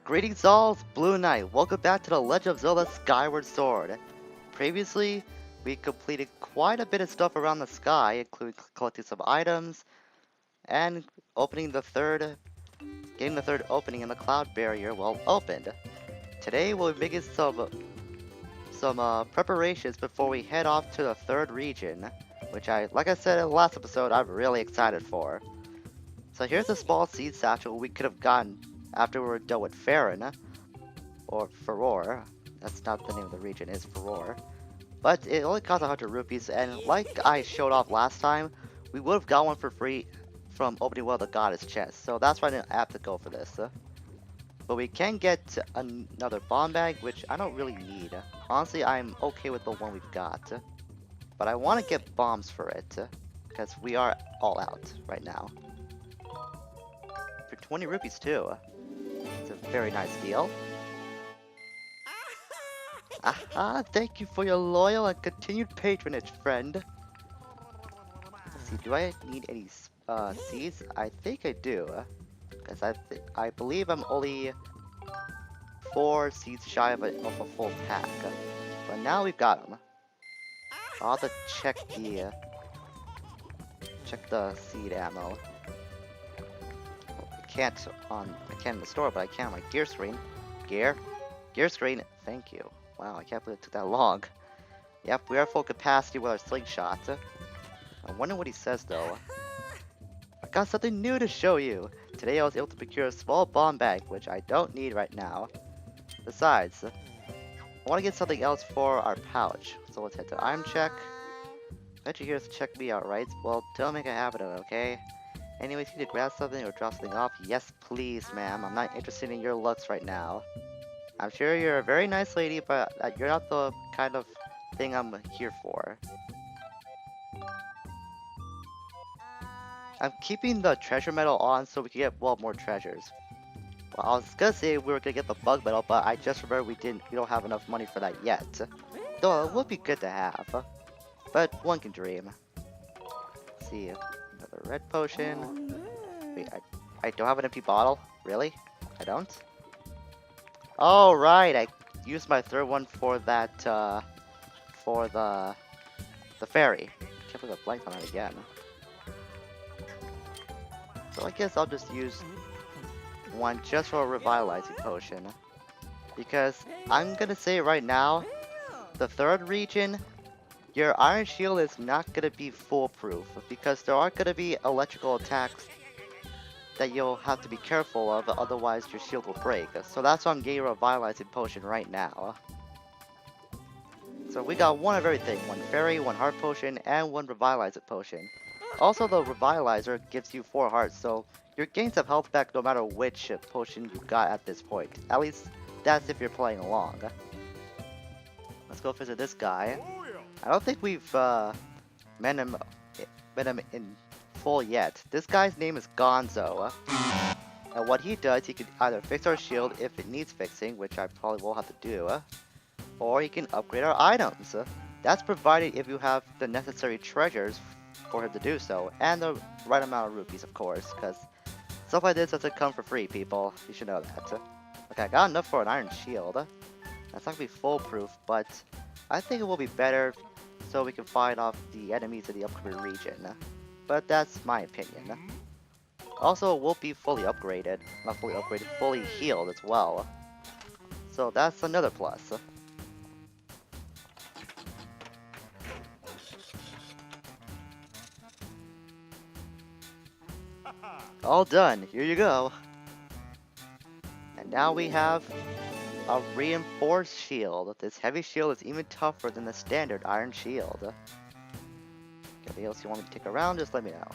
Greetings all, it's Blue Knight. Welcome back to the Legend of Zelda Skyward Sword. Previously, we completed quite a bit of stuff around the sky, including collecting some items, and getting the third opening in the cloud barrier well opened. Today we'll be making some preparations before we head off to the third region, which like I said in the last episode, I'm really excited for. So here's a small seed satchel we could have gotten after we were done with Farron, or Furore. That's not the name of the region, it's Furore. But it only costs 100 rupees, and like I showed off last time, we would have got one for free from opening one of the goddess chests, so that's why I didn't have to go for this. But we can get another bomb bag, which I don't really need. Honestly, I'm okay with the one we've got. But I want to get bombs for it, because we are all out right now. For 20 rupees too. It's a very nice deal. Aha, thank you for your loyal and continued patronage, friend. Let's see, do I need any seeds? I think I do. Because I believe I'm only 4 seeds shy of a full pack. But now we've got them. I'll have to check the seed ammo. I can't in the store, but I can on my gear screen. Gear screen, thank you. Wow, I can't believe it took that long. Yep, we are full capacity with our slingshot. I wonder what he says though. I got something new to show you. Today I was able to procure a small bomb bag, which I don't need right now. Besides, I want to get something else for our pouch. So let's head to item check. Bet you're here to check me out, right? Well, don't make a habit of it, okay? Anyways, you need to grab something or drop something off? Yes, please, ma'am. I'm not interested in your looks right now. I'm sure you're a very nice lady, but you're not the kind of thing I'm here for. I'm keeping the treasure medal on so we can get more treasures. Well, I was gonna say we were gonna get the bug medal, but I just remembered we don't have enough money for that yet. Though it would be good to have, but one can dream. Let's see, another red potion. Wait, I don't have an empty bottle? Really? I don't? Oh right, I used my third one for that, for the fairy. Can't believe I blanked on it again. So I guess I'll just use one just for a revitalizing potion. Because I'm gonna say right now, the third region, your iron shield is not gonna be foolproof because there are gonna be electrical attacks that you'll have to be careful of, otherwise your shield will break. So that's why I'm getting a revitalizing potion right now. So we got one of everything, one fairy, one heart potion, and one revitalizing potion. Also the revitalizer gives you 4 hearts, so your gains have health back no matter which potion you got at this point. At least that's if you're playing along. Let's go visit this guy. I don't think we've met him in full yet. This guy's name is Gonzo. And what he does, he can either fix our shield if it needs fixing, which I probably will have to do, or he can upgrade our items. That's provided if you have the necessary treasures for him to do so, and the right amount of rupees, of course, because stuff like this doesn't come for free, people. You should know that. Okay, I got enough for an iron shield. That's not gonna be foolproof, but I think it will be better so we can fight off the enemies in the upcoming region. But that's my opinion. Also, it will be fully upgraded. Not fully upgraded, fully healed as well. So that's another plus. All done, here you go. And now we have a reinforced shield. This heavy shield is even tougher than the standard iron shield. Anything else you want me to take around, just let me know.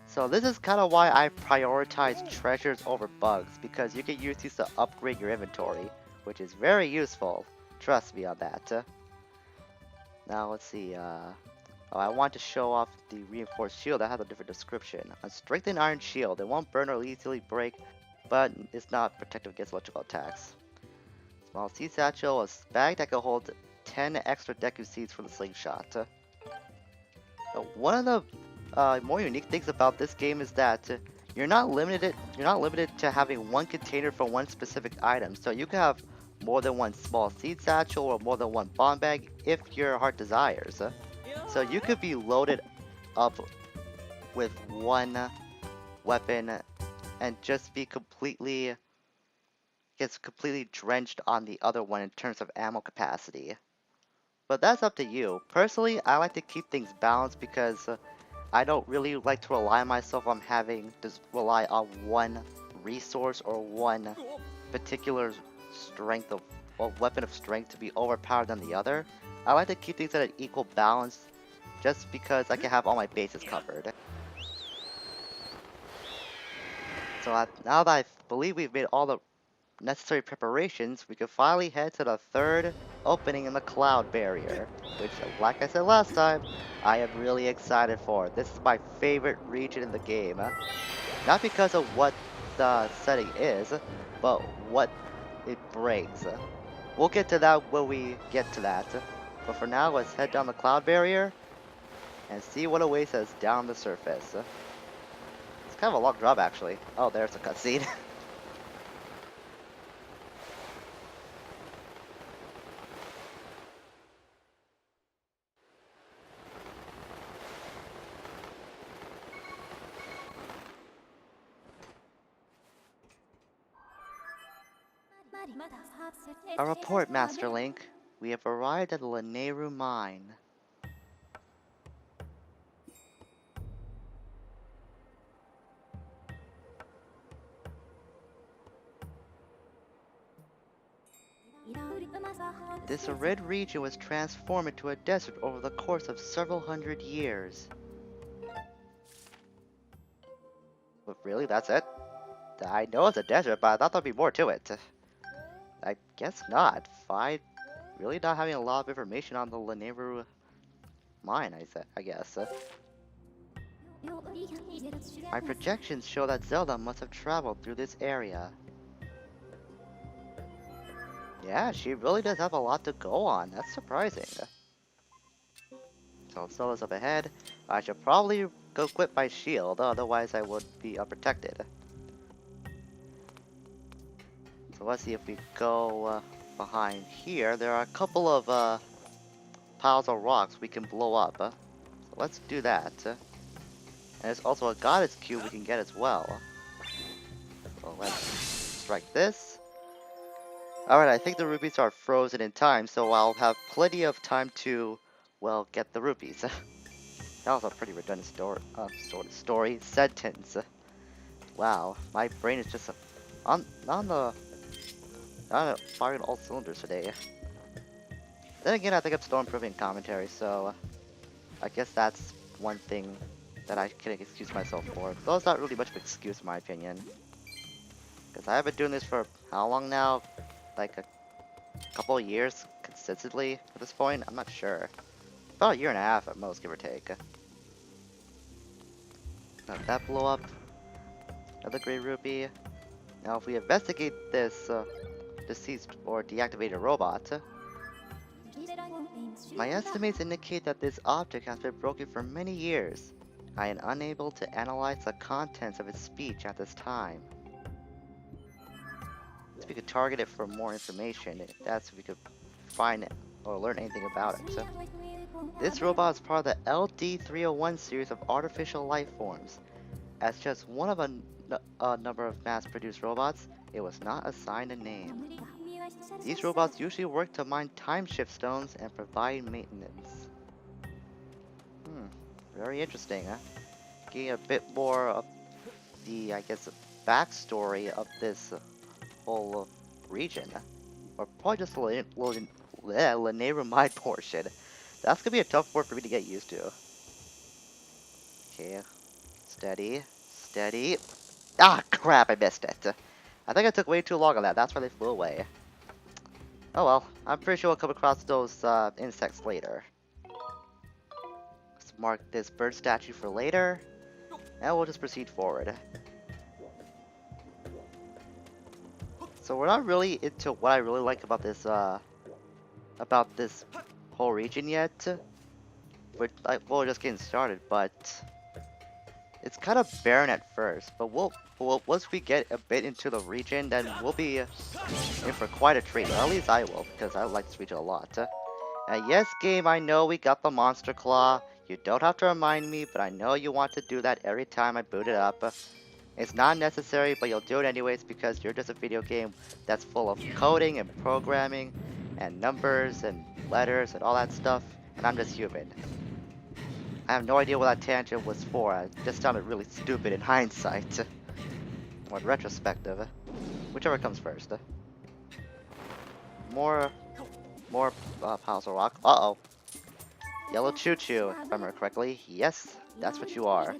So this is kind of why I prioritize treasures over bugs, because you can use these to upgrade your inventory, which is very useful. Trust me on that. Now let's see, I want to show off the reinforced shield that has a different description. A strengthened iron shield. It won't burn or easily break, but it's not protective against electrical attacks. Small seed satchel, a bag that can hold 10 extra Deku seeds for the slingshot. One of the more unique things about this game is that You're not limited to having one container for one specific item. So you can have more than one small seed satchel or more than one bomb bag if your heart desires. So you could be loaded up with one weapon and just be completely drenched on the other one in terms of ammo capacity. But that's up to you. Personally, I like to keep things balanced because I don't really like to rely myself on having to rely on one resource or one particular strength of or weapon of strength to be overpowered than the other. I like to keep things at an equal balance just because I can have all my bases covered. So now that I believe we've made all the necessary preparations, we can finally head to the third opening in the cloud barrier, which, like I said last time, I am really excited for. This is my favorite region in the game. Not because of what the setting is, but what it brings. We'll get to that when we get to that. But for now, let's head down the cloud barrier and see what awaits us down the surface. It's kind of a long drop, actually. Oh, there's a cutscene. A report, Master Link. We have arrived at the Laneru mine. This arid region was transformed into a desert over the course of several hundred years. But really, that's it? I know it's a desert, but I thought there'd be more to it. I guess not. Fine. Really not having a lot of information on the Laneru mine, I guess. My projections show that Zelda must have traveled through this area. Yeah, she really does have a lot to go on. That's surprising. So Zelda's up ahead. I should probably go equip my shield, otherwise I would be unprotected. So let's see if we go behind here. There are a couple of piles of rocks we can blow up. So let's do that. And there's also a goddess cube we can get as well. So let's strike this. Alright, I think the rupees are frozen in time, so I'll have plenty of time to, well, get the rupees. That was a pretty redundant story sentence. Wow, my brain is just not firing all cylinders today. Then again, I think I'm still improving commentary, so I guess that's one thing that I can excuse myself for. Though it's not really much of an excuse in my opinion. Because I have been doing this for how long now? Like a couple of years consistently at this point? I'm not sure. About a year and a half at most, give or take. Let that blow up. Another great rupee. Now if we investigate this deceased or deactivated robot, my estimates indicate that this object has been broken for many years. I am unable to analyze the contents of its speech at this time. So we could target it for more information. That's if we could find or learn anything about it. This robot is part of the LD-301 series of artificial life forms. As just one of a number of mass-produced robots, it was not assigned a name. These robots usually work to mine time shift stones and provide maintenance. Very interesting, huh? Getting a bit more of the, I guess, backstory of this whole region. Or probably just the Laneru mine portion. That's gonna be a tough word for me to get used to. Okay, steady, steady. Ah, crap, I missed it. I think I took way too long on that, that's why they flew away. Oh well, I'm pretty sure we'll come across those insects later. Let's mark this bird statue for later, and we'll just proceed forward. So we're not really into what I really like about this whole region yet. We're just getting started, but it's kind of barren at first, but once we get a bit into the region, then we'll be in for quite a treat. Or at least I will, because I like this region a lot. Yes, game, I know we got the Monster Claw. You don't have to remind me, but I know you want to do that every time I boot it up. It's not necessary, but you'll do it anyways because you're just a video game that's full of coding and programming and numbers and letters and all that stuff, and I'm just human. I have no idea what that tangent was for. It just sounded really stupid in hindsight. Or retrospective. Whichever comes first. More piles of rock. Uh-oh. Yellow choo-choo, if I remember correctly. Yes, that's what you are.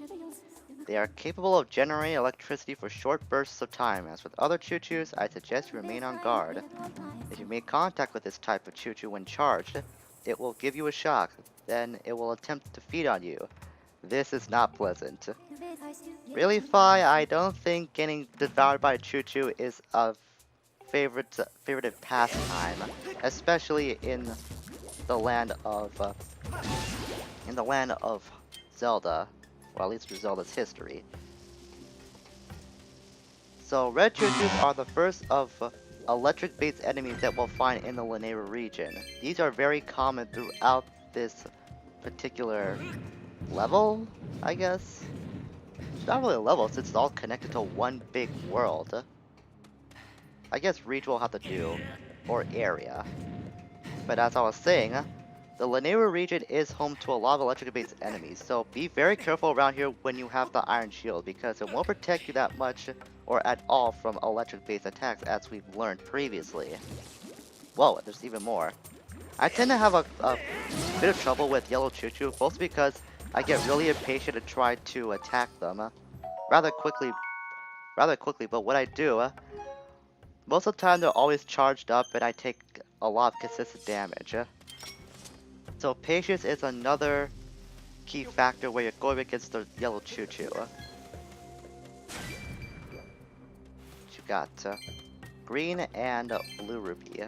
They are capable of generating electricity for short bursts of time. As with other choo-choos, I suggest you remain on guard. If you make contact with this type of choo-choo when charged, it will give you a shock. Then it will attempt to feed on you. This is not pleasant. Really, Fi, I don't think getting devoured by a choo-choo is a favorite pastime, especially in the land of Zelda, or at least through Zelda's history. So red choo-choos are the first of electric-based enemies that we'll find in the Lanayru region. These are very common throughout this particular level, I guess. It's not really a level since it's all connected to one big world. I guess region will have to do, or area. But as I was saying, the Lanayru region is home to a lot of electric-based enemies, so be very careful around here when you have the Iron Shield, because it won't protect you that much, or at all, from electric-based attacks as we've learned previously. Whoa, there's even more. I tend to have a bit of trouble with yellow choo-choo, mostly because I get really impatient to try to attack them rather quickly, but what I do, most of the time they're always charged up and I take a lot of consistent damage. So patience is another key factor where you're going against the yellow choo-choo. What you got? Green and blue rupee.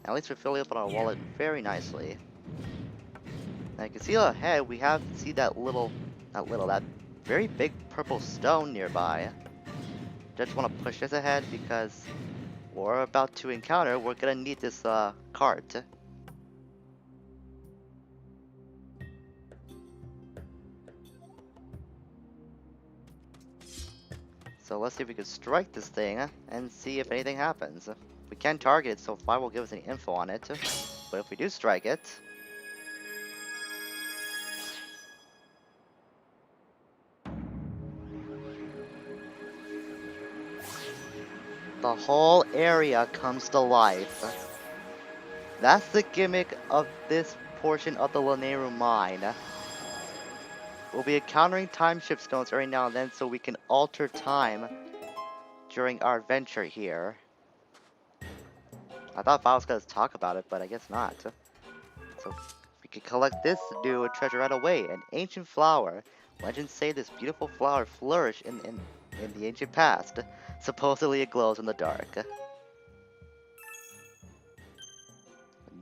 At least we're filling up on our wallet very nicely. Now you can see ahead we see that very big purple stone nearby. Just want to push this ahead because we're about to encounter, we're gonna need this cart. So let's see if we can strike this thing and see if anything happens. We can target it, so Fi will give us any info on it. But if we do strike it, the whole area comes to life. That's the gimmick of this portion of the Lanayru mine. We'll be encountering time shift stones every now and then so we can alter time during our adventure here. I thought I was going to talk about it, but I guess not. So we can collect this new treasure right away, an ancient flower. Legends say this beautiful flower flourished in the ancient past. Supposedly it glows in the dark. A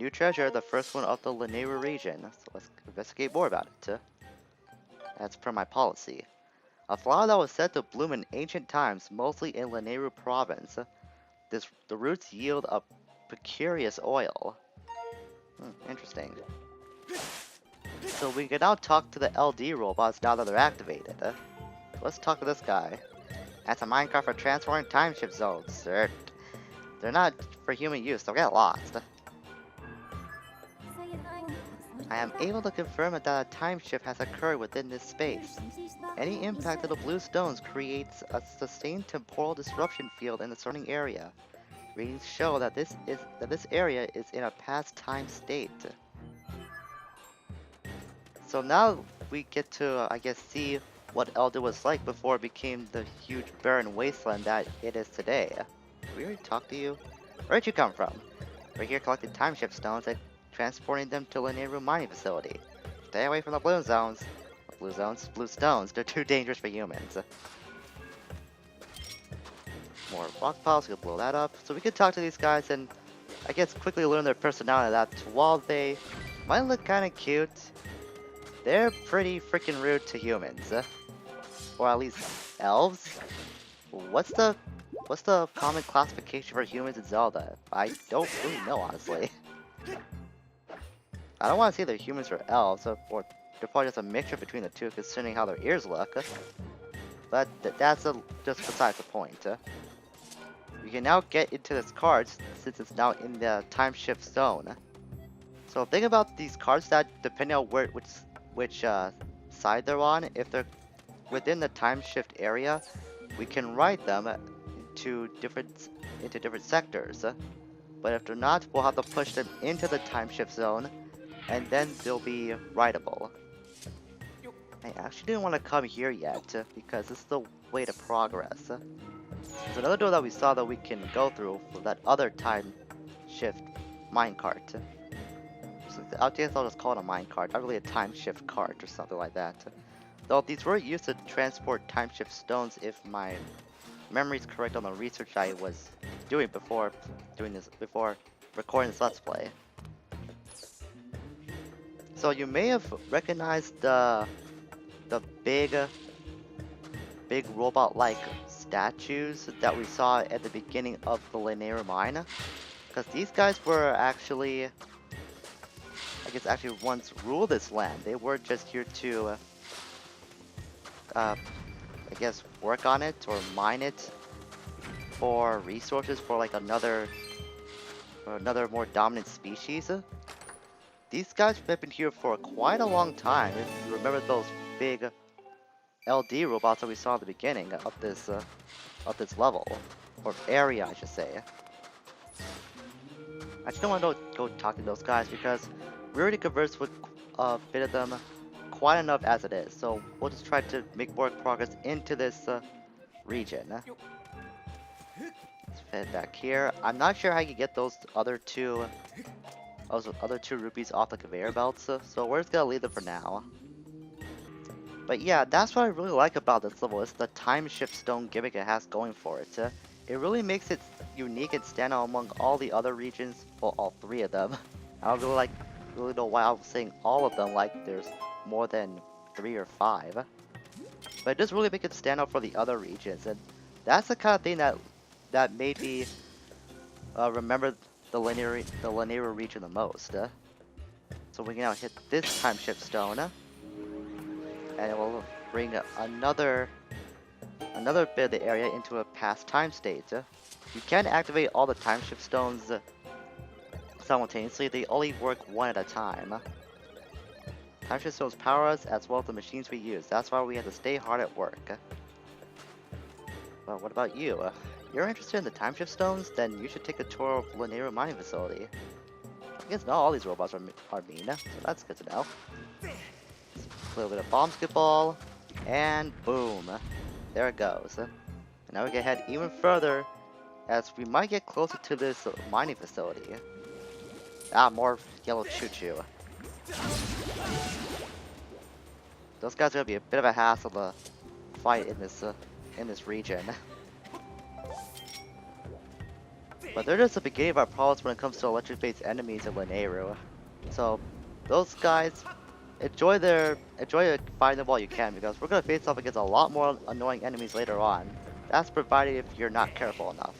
new treasure, the first one of the Lanayru region. So let's investigate more about it. That's per my policy. A flower that was said to bloom in ancient times, mostly in Lanayru province. The roots yield a precarious oil. Interesting. So we can now talk to the LD robots now that they're activated. Let's talk to this guy. That's a minecart for transforming time shift zones. They're not for human use, they'll get lost. I am able to confirm that a time shift has occurred within this space. Any impact of the blue stones creates a sustained temporal disruption field in the surrounding area. Readings show that this area is in a past time state. So now we get to, I guess, see what Elder was like before it became the huge barren wasteland that it is today. Did we already talk to you? Where'd you come from? We're here collecting time shift stones and transporting them to Lanayru mining facility. Stay away from the blue zones. Blue stones, they're too dangerous for humans. More rock piles, we can blow that up. So we can talk to these guys and I guess quickly learn their personality, that while they might look kinda cute, they're pretty freaking rude to humans. or at least elves. What's the common classification for humans in Zelda? I don't really know, honestly. I don't want to say they're humans or elves, or they're probably just a mixture between the two, considering how their ears look. But that's just besides the point. We can now get into this card since it's now in the time shift zone. So think about these cards that, depending on which side they're on, if they're within the time shift area, we can write them into different sectors. But if they're not, we'll have to push them into the time shift zone, and then they'll be writable. I actually didn't want to come here yet, because this is the way to progress. There's another door that we saw that we can go through for that other time shift minecart. So I guess I'll just call it a minecart, not really a time shift cart or something like that. Though these were used to transport time shift stones, if my memory's correct on the research I was doing before recording this Let's Play. So you may have recognized the big robot-like statues that we saw at the beginning of the Lanayru mine, because these guys were actually, I guess, once ruled this land. They were just here to, I guess, work on it or mine it for resources for like another more dominant species. These guys have been here for quite a long time. If you remember those big LD robots that we saw at the beginning of this level, or area, I should say. I just don't want to go talk to those guys because we already conversed with a bit of them quite enough as it is. So we'll just try to make more progress into this region. Let's head back here. I'm not sure how you get those other two rupees off the conveyor belts, so we're just gonna leave them for now. But yeah, that's what I really like about this level, is the time shift stone gimmick it has going for it. It really makes it unique and stand out among all the other regions, well, all three of them. I don't really know why I was saying all of them like there's more than 3 or 5. But it does really make it stand out for the other regions, and that's the kind of thing that made me remember the Lanayru region the most. So we can now hit this time shift stone, and it will bring another bit of the area into a past time state. You can activate all the time shift stones simultaneously. They only work one at a time. Time shift stones power us as well as the machines we use. That's why we have to stay hard at work. Well, what about you? You're interested in the time shift stones? Then you should take a tour of Lanayru mining facility. I guess not all these robots are mean, so that's good to know. A little bit of bomb skip ball, and boom, there it goes. And now we can head even further, as we might get closer to this mining facility. Ah, more yellow choo-choo. Those guys are gonna be a bit of a hassle to fight in this region. But they're just the beginning of our problems when it comes to electric-based enemies in Lanayru. So those guys, enjoy fighting them while you can, because we're gonna face off against a lot more annoying enemies later on. That's provided if you're not careful enough.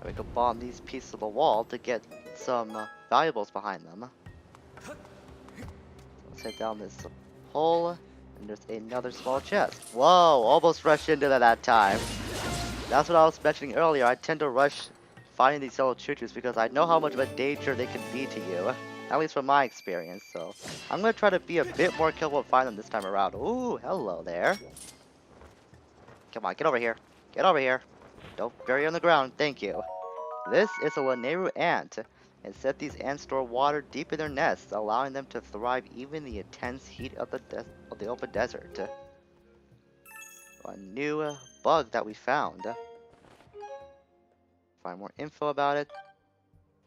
We can bomb these pieces of the wall to get some valuables behind them. Let's head down this hole, and there's another small chest. Whoa, almost rushed into that time. That's what I was mentioning earlier. I tend to rush finding these yellow choo-choos because I know how much of a danger they can be to you. At least from my experience, so I'm going to try to be a bit more careful to find them this time around. Ooh, hello there. Come on, get over here. Get over here. Don't bury on the ground, thank you. This is a Lanayru ant. It said these ants store water deep in their nests, allowing them to thrive even in the intense heat of the open desert. A new bug that we found. Find more info about it.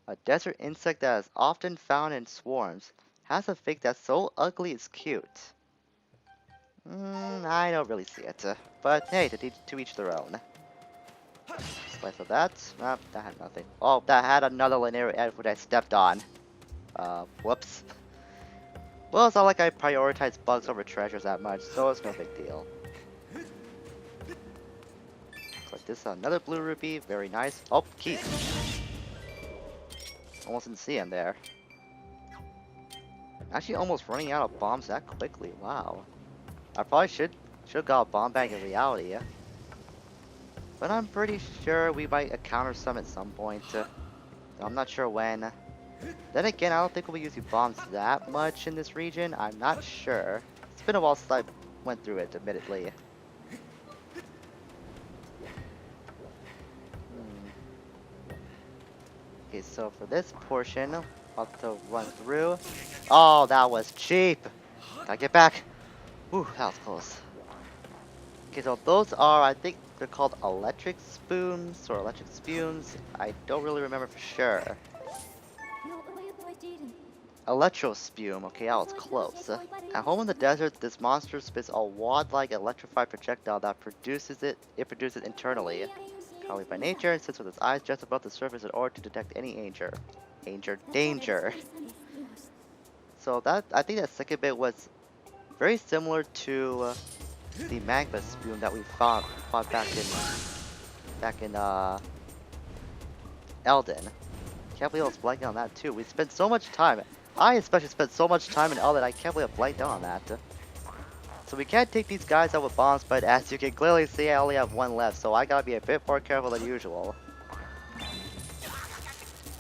A desert insect that is often found in swarms. Has a fate that's so ugly it's cute. I don't really see it. But hey, to each their own. Slice of that. That had nothing. Oh, that had another Lanayru ant which I stepped on. Whoops. Well, it's not like I prioritize bugs over treasures that much, so it's no big deal. Collect this, another blue rupee, very nice. Oh, keys. Almost didn't see him there. Actually, almost running out of bombs that quickly. Wow. I probably should have got a bomb bag in reality. But I'm pretty sure we might encounter some at some point. I'm not sure when. Then again, I don't think we'll be using bombs that much in this region. I'm not sure. It's been a while since I went through it, admittedly. Okay, so for this portion, I'll have to run through. Oh, that was cheap! Gotta get back! Ooh, that was close. Okay, so those are, I think they're called electric spoons or electric spumes. I don't really remember for sure. Electro spume, okay, that was close. At home in the desert, this monster spits a wad-like electrified projectile that produces internally. Cowardly by nature, it sits with its eyes just above the surface in order to detect any danger. So that, I think that second bit was very similar to the magma spume that we fought back in Elden. Can't believe I was blanking on that too. We spent so much time. I especially spent so much time in Elden. I can't believe I blanked on that. So we can't take these guys out with bombs, but as you can clearly see, I only have one left, so I gotta be a bit more careful than usual.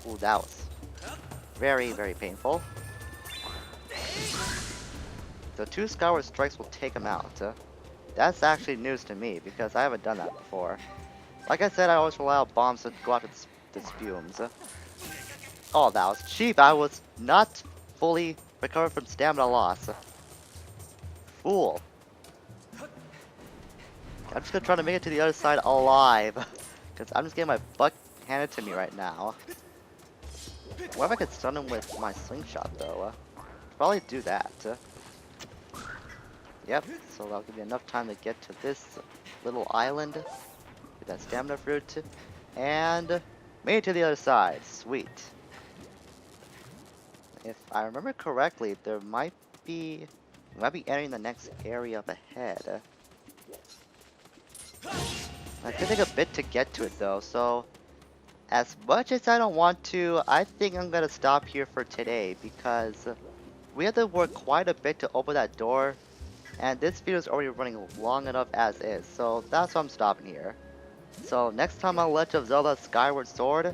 Ooh, that was very, very painful. The 2 Skyward strikes will take him out. That's actually news to me, because I haven't done that before. Like I said, I always rely on bombs to go after the spumes. Oh, that was cheap. I was not fully recovered from stamina loss. Fool. I'm just gonna try to make it to the other side alive. Because I'm just getting my butt handed to me right now. What if I could stun him with my slingshot, though? Probably do that. Yep, so that'll give me enough time to get to this little island. Get that stamina fruit. And made it to the other side. Sweet. If I remember correctly, we might be entering the next area up ahead. It could take a bit to get to it though, so as much as I don't want to, I think I'm gonna stop here for today because we have to work quite a bit to open that door, and this video is already running long enough as is, so that's why I'm stopping here. So next time on Legend of Zelda Skyward Sword,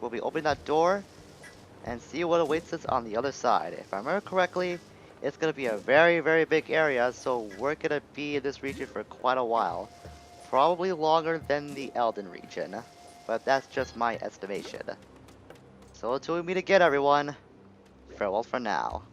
we'll be opening that door and see what awaits us on the other side. If I remember correctly, it's going to be a very, very big area, so we're going to be in this region for quite a while. Probably longer than the Elden region, but that's just my estimation. So until we meet again, everyone, farewell for now.